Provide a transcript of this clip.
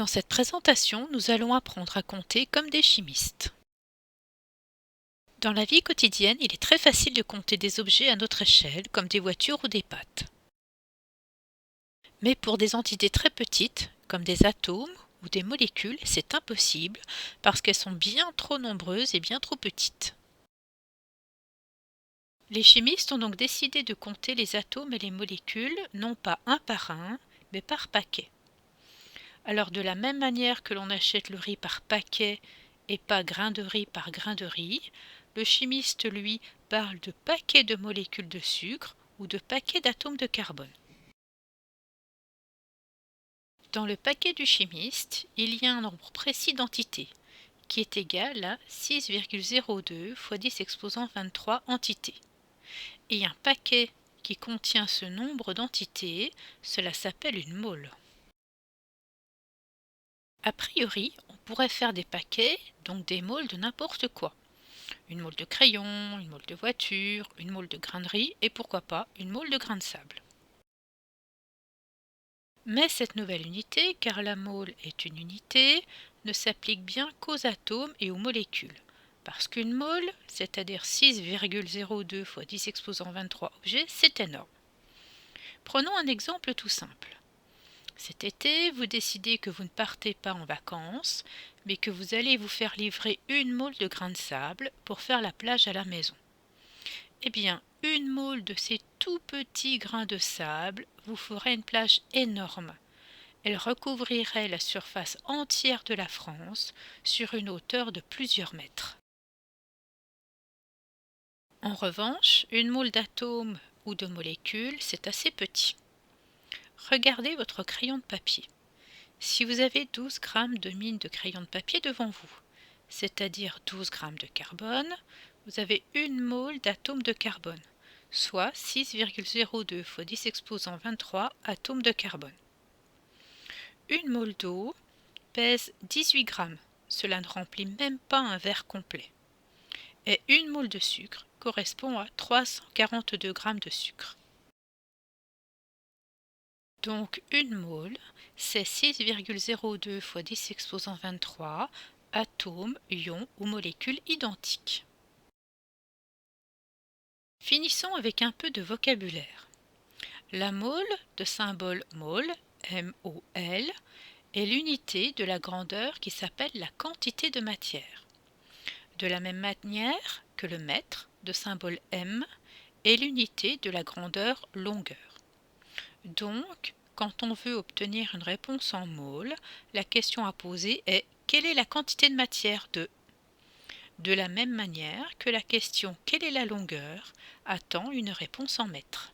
Dans cette présentation, nous allons apprendre à compter comme des chimistes. Dans la vie quotidienne, il est très facile de compter des objets à notre échelle, comme des voitures ou des pâtes. Mais pour des entités très petites, comme des atomes ou des molécules, c'est impossible parce qu'elles sont bien trop nombreuses et bien trop petites. Les chimistes ont donc décidé de compter les atomes et les molécules, non pas un par un, mais par paquet. Alors de la même manière que l'on achète le riz par paquet et pas grain de riz par grain de riz, le chimiste, lui, parle de paquets de molécules de sucre ou de paquets d'atomes de carbone. Dans le paquet du chimiste, il y a un nombre précis d'entités, qui est égal à 6,02 fois 10 exposant 23 entités. Et un paquet qui contient ce nombre d'entités, cela s'appelle une mole. A priori, on pourrait faire des paquets, donc des moles de n'importe quoi. Une moule de crayon, une moule de voiture, une moule de grain de riz et pourquoi pas une moule de grain de sable. Mais cette nouvelle unité, car la mole est une unité, ne s'applique bien qu'aux atomes et aux molécules. Parce qu'une mole, c'est-à-dire 6,02 fois 10 exposant 23 objets, c'est énorme. Prenons un exemple tout simple. Cet été, vous décidez que vous ne partez pas en vacances, mais que vous allez vous faire livrer une moule de grains de sable pour faire la plage à la maison. Eh bien, une moule de ces tout petits grains de sable vous ferait une plage énorme. Elle recouvrirait la surface entière de la France sur une hauteur de plusieurs mètres. En revanche, une moule d'atomes ou de molécules, c'est assez petit. Regardez votre crayon de papier. Si vous avez 12 grammes de mine de crayon de papier devant vous, c'est-à-dire 12 grammes de carbone, vous avez une mole d'atomes de carbone, soit 6,02 fois 10 exposant 23 atomes de carbone. Une mole d'eau pèse 18 grammes, cela ne remplit même pas un verre complet. Et une mole de sucre correspond à 342 grammes de sucre. Donc une mole, c'est 6,02 fois 10 exposant 23 atomes, ions ou molécules identiques. Finissons avec un peu de vocabulaire. La mole, de symbole mol, M-O-L, est l'unité de la grandeur qui s'appelle la quantité de matière. De la même manière que le mètre, de symbole M, est l'unité de la grandeur longueur. Donc, quand on veut obtenir une réponse en mol, la question à poser est quelle est la quantité de matière de la même manière que la question quelle est la longueur attend une réponse en mètres.